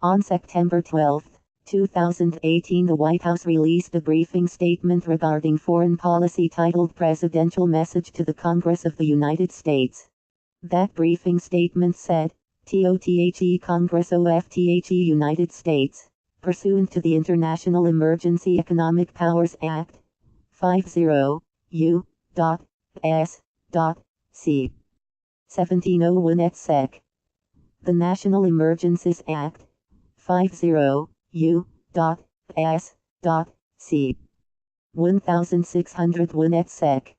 On September 12, 2018, the White House released a briefing statement regarding foreign policy titled Presidential Message to the Congress of the United States. That briefing statement said, TOTHE Congress OFTHE United States, pursuant to the International Emergency Economic Powers Act, 50 U.S.C. 1701 et sec. The National Emergencies Act, 50 U.S.C. 1601 et sec.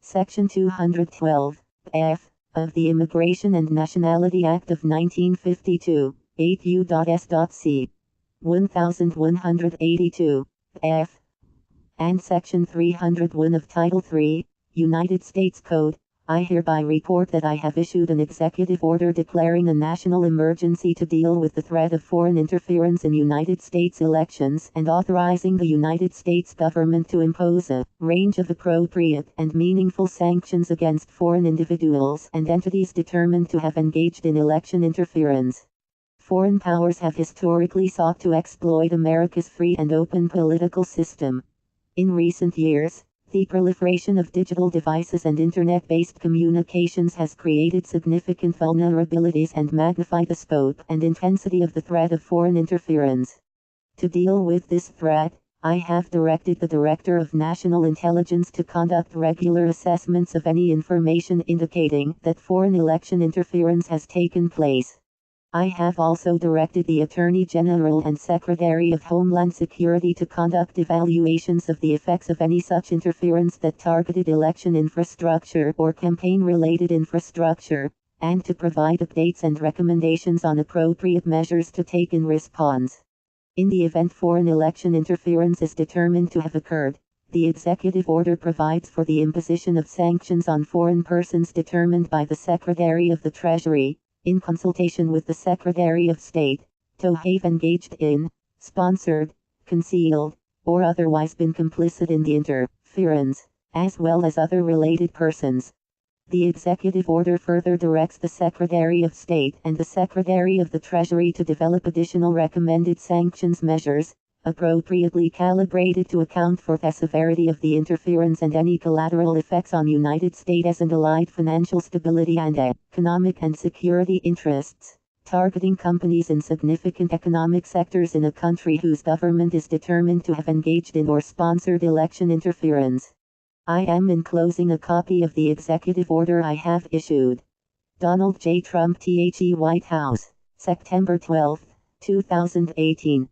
Section 212, F, of the Immigration and Nationality Act of 1952, 8 U.S.C. 1182, F, and Section 301 of Title III, United States Code. I hereby report that I have issued an executive order declaring a national emergency to deal with the threat of foreign interference in United States elections and authorizing the United States government to impose a range of appropriate and meaningful sanctions against foreign individuals and entities determined to have engaged in election interference. Foreign powers have historically sought to exploit America's free and open political system. In recent years, the proliferation of digital devices and internet-based communications has created significant vulnerabilities and magnified the scope and intensity of the threat of foreign interference. To deal with this threat, I have directed the Director of National Intelligence to conduct regular assessments of any information indicating that foreign election interference has taken place. I have also directed the Attorney General and Secretary of Homeland Security to conduct evaluations of the effects of any such interference that targeted election infrastructure or campaign-related infrastructure, and to provide updates and recommendations on appropriate measures to take in response. In the event foreign election interference is determined to have occurred, the executive order provides for the imposition of sanctions on foreign persons determined by the Secretary of the Treasury, in consultation with the Secretary of State, to have engaged in, sponsored, concealed, or otherwise been complicit in the interference, as well as other related persons. The executive order further directs the Secretary of State and the Secretary of the Treasury to develop additional recommended sanctions measures, appropriately calibrated to account for the severity of the interference and any collateral effects on United States and allied financial stability and economic and security interests, targeting companies in significant economic sectors in a country whose government is determined to have engaged in or sponsored election interference. I am enclosing a copy of the executive order I have issued. Donald J. Trump, THE White House, September 12, 2018.